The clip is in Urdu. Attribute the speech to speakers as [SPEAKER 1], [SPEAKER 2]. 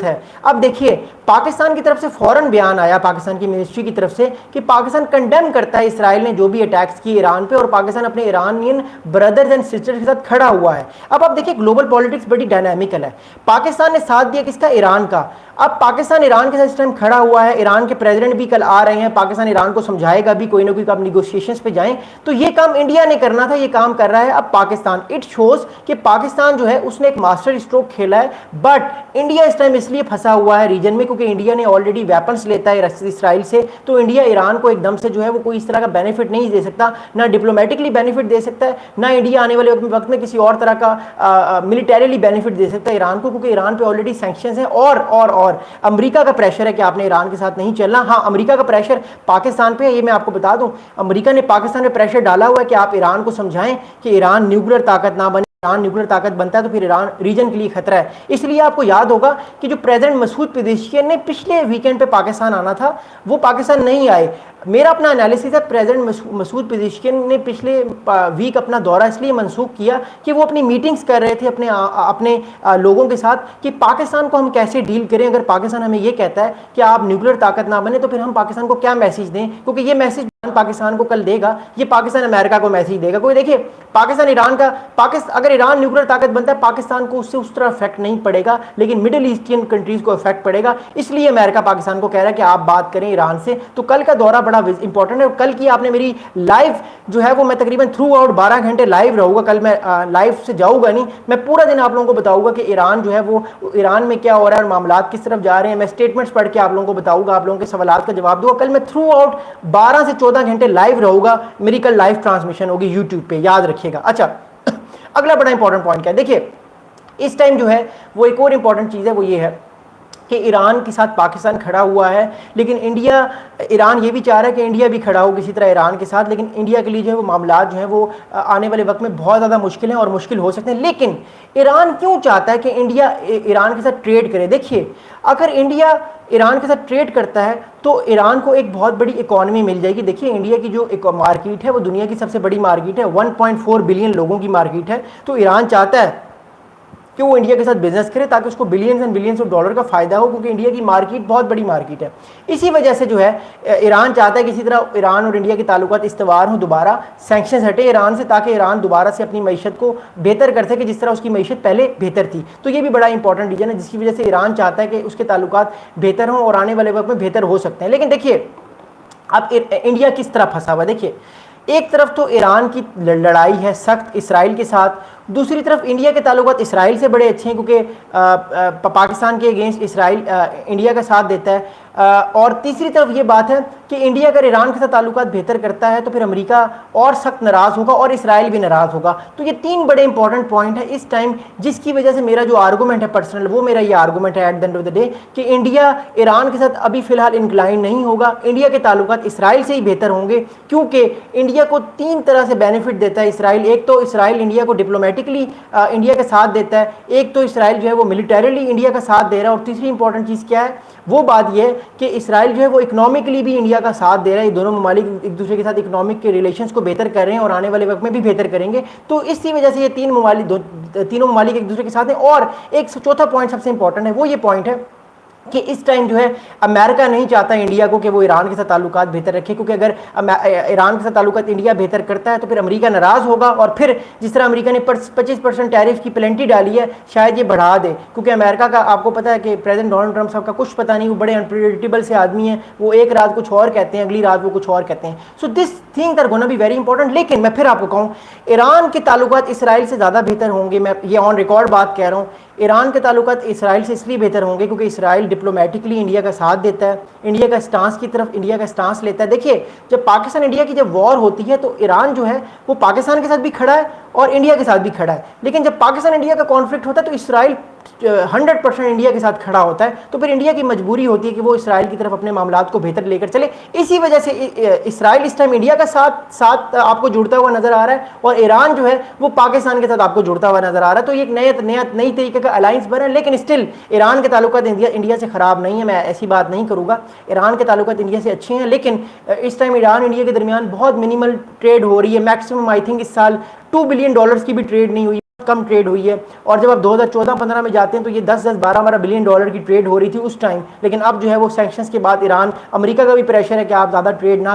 [SPEAKER 1] ہے. اب دیکھیے پاکستان کی طرف سے فوراً بیان آیا پاکستان کی منسٹری کی طرف سے کہ پاکستان کنڈیم کرتا ہے اسرائیل نے جو بھی اٹیکس کی ایران پہ, اور پاکستان اپنے ایرانین بردرز اینڈ سسٹرز کے ساتھ کھڑا ہوا ہے. اب آپ دیکھیے گلوبل پالیٹکس بڑی ڈائنامیکل ہے. پاکستان نے ساتھ دیا کس کا؟ ایران کا. اب پاکستان ایران کے ساتھ اس ٹائم کھڑا ہوا ہے. ایران کے پریزیڈنٹ بھی کل آ رہے ہیں, پاکستان ایران کو سمجھائے گا بھی کوئی نہ کوئی آپ نیگوشیشنز پہ جائیں. تو یہ کام انڈیا نے کرنا تھا, یہ کام کر رہا ہے اب پاکستان. اٹ شوز کہ پاکستان جو ہے اس نے ایک ماسٹر اسٹروک کھیلا ہے. بٹ انڈیا اس ٹائم اس لیے پھنسا ہوا ہے ریجن میں کیونکہ انڈیا نے آلریڈی ویپنس لیتا ہے اسرائیل سے. تو انڈیا ایران کو ایک دم سے جو ہے وہ کوئی اس طرح کا بینیفٹ نہیں دے سکتا, نہ ڈپلومیٹکلی بینیفٹ دے سکتا ہے, نہ انڈیا آنے والے وقت میں کسی اور طرح کا ملٹریلی بینیفٹ دے سکتا ہے ایران کو, کیونکہ ایران پہ آلریڈی سینکشنز ہیں. اور امریکہ کا پریشر ہے کہ آپ نے ایران کے ساتھ نہیں چلنا. ہاں امریکہ کا پریشر پاکستان پہ ہے, یہ میں آپ کو بتا دوں. امریکہ نے پاکستان پہ پریشر ڈالا ہوا ہے کہ آپ ایران کو سمجھائیں کہ ایران نیوکلیر طاقت نہ بنے. ایران نیوکلیر طاقت بنتا ہے تو پھر ایران ریجن کے لیے خطرہ ہے. اس لیے آپ کو یاد ہوگا کہ جو پریزیڈنٹ مسعود پزیشکین نے پچھلے ویکینڈ پہ پاکستان آنا تھا وہ پاکستان نہیں آئے. میرا اپنا انالیسس ہے, پریزیڈنٹ مسعود پزیشکین نے پچھلے ویک اپنا دورہ اس لیے منسوخ کیا کہ وہ اپنی میٹنگز کر رہے تھے اپنے لوگوں کے ساتھ کہ پاکستان کو ہم کیسے ڈیل کریں. اگر پاکستان ہمیں یہ کہتا ہے کہ آپ نیوکلیر طاقت نہ بنے تو پھر ہم پاکستان کو کیا میسیج دیں, کیونکہ یہ میسیج پاکستان کو کل دے گا, یہ پاکستان امریکہ کو میسیج دے گا. کوئی دیکھیے پاکستان ایران کا اگر ایران نیوکلیر طاقت بنتا ہے پاکستان کو اس سے اس طرح افیکٹ نہیں پڑے گا, لیکن مڈل ایسٹرن کنٹریز کو افیکٹ پڑے گا. اس لیے امریکہ پاکستان کو کہہ رہا ہے کہ آپ بات کریں ایران سے. تو کل کا دورہ بڑا امپورٹنٹ ہے. اور کل کی آپ نے میری لائیو جو ہے وہ میں تقریباً تھرو آؤٹ 12 گھنٹے لائیو رہوں گا. کل میں لائیو سے جاؤں گا نہیں, میں پورا دن آپ لوگوں کو بتاؤں گا کہ ایران جو ہے وہ ایران میں کیا ہو رہا ہے اور معاملات کس طرف جا رہے ہیں. میں اسٹیٹمنٹس پڑھ کے آپ لوگوں کو بتاؤں گا, آپ لوگوں کے سوالات کا جواب دوں گا. کل میں تھرو آؤٹ 12 سے 14 گھنٹے لائیو رہوں گا. میری کل لائیو ٹرانسمیشن ہوگی یوٹیوب پہ, یاد رکھیے گا. اچھا اگلا بڑا امپورٹنٹ پوائنٹ کیا ہے, دیکھیے اس ٹائم جو ہے وہ ایک اور امپورٹنٹ چیز ہے, وہ یہ ہے کہ ایران کے ساتھ پاکستان کھڑا ہوا ہے, لیکن ایران یہ بھی چاہ رہا ہے کہ انڈیا بھی کھڑا ہو کسی طرح ایران کے ساتھ. لیکن انڈیا کے لیے جو ہے وہ معاملات جو ہیں وہ آنے والے وقت میں بہت زیادہ مشکل ہیں اور مشکل ہو سکتے ہیں. لیکن ایران کیوں چاہتا ہے کہ انڈیا ایران کے ساتھ ٹریڈ کرے؟ دیکھیے اگر انڈیا ایران کے ساتھ ٹریڈ کرتا ہے تو ایران کو ایک بہت بڑی اکانومی مل جائے گی. دیکھیے انڈیا کی جو مارکیٹ ہے وہ دنیا کی سب سے بڑی مارکیٹ ہے, 1.4 بلین لوگوں کی مارکیٹ ہے. تو ایران چاہتا ہے کہ وہ انڈیا کے ساتھ بزنس کرے تاکہ اس کو billions and billions of dollar کا فائدہ ہو, کیونکہ انڈیا کی مارکیٹ بہت بڑی مارکیٹ ہے. اسی وجہ سے جو ہے ایران چاہتا ہے کہ اسی طرح ایران اور انڈیا کے تعلقات استوار ہوں, دوبارہ سینکشنز ہٹے ایران سے, تاکہ ایران دوبارہ سے اپنی معیشت کو بہتر کر سکے جس طرح اس کی معیشت پہلے بہتر تھی. تو یہ بھی بڑا امپورٹنٹ ریجن ہے جس کی وجہ سے ایران چاہتا ہے کہ اس کے تعلقات بہتر ہوں اور آنے والے وقت میں بہتر ہو سکتے ہیں. لیکن دیکھیے اب انڈیا کس طرح پھنسا ہوا ہے. دیکھیے ایک طرف تو ایران کی لڑائی ہے سخت اسرائیل کے ساتھ, دوسری طرف انڈیا کے تعلقات اسرائیل سے بڑے اچھے ہیں کیونکہ پاکستان کے اگینسٹ اسرائیل انڈیا کا ساتھ دیتا ہے. اور تیسری طرف یہ بات ہے کہ انڈیا اگر ایران کے ساتھ تعلقات بہتر کرتا ہے تو پھر امریکہ اور سخت ناراض ہوگا اور اسرائیل بھی ناراض ہوگا. تو یہ تین بڑے امپورٹنٹ پوائنٹ ہیں اس ٹائم, جس کی وجہ سے میرا جو آرگومنٹ ہے پرسنل وہ میرا یہ آرگومنٹ ہے at the end of the day کہ انڈیا ایران کے ساتھ ابھی فی الحال انکلائن نہیں ہوگا. انڈیا کے تعلقات اسرائیل سے ہی بہتر ہوں گے, کیونکہ انڈیا کو تین طرح سے بینیفٹ دیتا ہے اسرائیل. ایک تو اسرائیل انڈیا کو ڈپلومیٹکلی انڈیا کا ساتھ دیتا ہے, ایک تو اسرائیل جو ہے وہ ملٹریلی انڈیا کا ساتھ دے رہا ہے, اور تیسری امپورٹنٹ چیز کیا ہے وہ بات یہ ہے کہ اسرائیل جو ہے وہ اکنامکلی بھی انڈیا کا ساتھ دے رہا ہے. یہ دونوں ممالک ایک دوسرے کے ساتھ اکنامک کے ریلیشنز کو بہتر کر رہے ہیں اور آنے والے وقت میں بھی بہتر کریں گے. تو اسی وجہ سے یہ تینوں ممالک ایک دوسرے کے ساتھ ہیں. اور ایک چوتھا پوائنٹ سب سے امپورٹنٹ ہے, وہ یہ پوائنٹ ہے کہ اس ٹائم جو ہے امریکہ نہیں چاہتا انڈیا کو کہ وہ ایران کے ساتھ تعلقات بہتر رکھے, کیونکہ اگر ایران کے ساتھ تعلقات انڈیا بہتر کرتا ہے تو پھر امریکہ ناراض ہوگا, اور پھر جس طرح امریکہ نے 25% ٹیرف کی پلینٹی ڈالی ہے شاید یہ بڑھا دے, کیونکہ امریکہ کا آپ کو پتہ ہے کہ پریزیڈنٹ ڈونلڈ ٹرمپ صاحب کا کچھ پتہ نہیں, وہ بڑے انپریڈکٹیبل سے آدمی ہیں, وہ ایک رات کچھ اور کہتے ہیں اگلی رات وہ کچھ اور کہتے ہیں. So this thing are gonna be very important. لیکن میں پھر آپ کو کہوں ایران کے تعلقات اسرائیل سے زیادہ بہتر ہوں گے, میں یہ آن ریکارڈ بات کہہ رہا ہوں. ایران کے تعلقات اسرائیل سے اس لیے بہتر ہوں گے کیونکہ اسرائیل ڈپلومیٹکلی انڈیا کا ساتھ دیتا ہے, انڈیا کا اسٹانس کی طرف انڈیا کا اسٹانس لیتا ہے. دیکھیے جب پاکستان انڈیا کی جب وار ہوتی ہے تو ایران جو ہے وہ پاکستان کے ساتھ بھی کھڑا ہے اور انڈیا کے ساتھ بھی کھڑا ہے. لیکن جب پاکستان انڈیا کا کانفلکٹ ہوتا ہے تو اسرائیل 100% انڈیا کے ساتھ کھڑا ہوتا ہے. تو پھر انڈیا کی مجبوری ہوتی ہے کہ وہ اسرائیل کی طرف اپنے معاملات کو بہتر لے کر چلے. اسی وجہ سے اسرائیل اس ٹائم انڈیا کا ساتھ آپ کو جڑتا ہوا نظر آ رہا ہے, اور ایران جو ہے وہ پاکستان کے ساتھ آپ کو جڑتا ہوا نظر آ رہا ہے. تو یہ ایک نئی طریقے کا الائنس بنا ہے. لیکن اسٹل ایران کے تعلقات انڈیا سے خراب نہیں ہے, میں ایسی بات نہیں کروں گا. ایران کے تعلقات انڈیا سے اچھے ہیں, لیکن اس ٹائم ایران انڈیا کے درمیان بہت منیمل ٹریڈ ہو رہی ہے. میکسیمم آئی تھنک اس سال $2 بلین کی بھی ٹریڈ نہیں ہوئی. کم ٹریڈ ہوئی ہے. اور جب آپ 2014-15 میں جاتے ہیں تو یہ 10-12 بلین ڈالر کی ٹریڈ ہو رہی تھی اس ٹائم. لیکن اب جو ہے وہ سینکشنز کے بعد ایران امریکہ کا بھی پریشر ہے کہ آپ زیادہ ٹریڈ نہ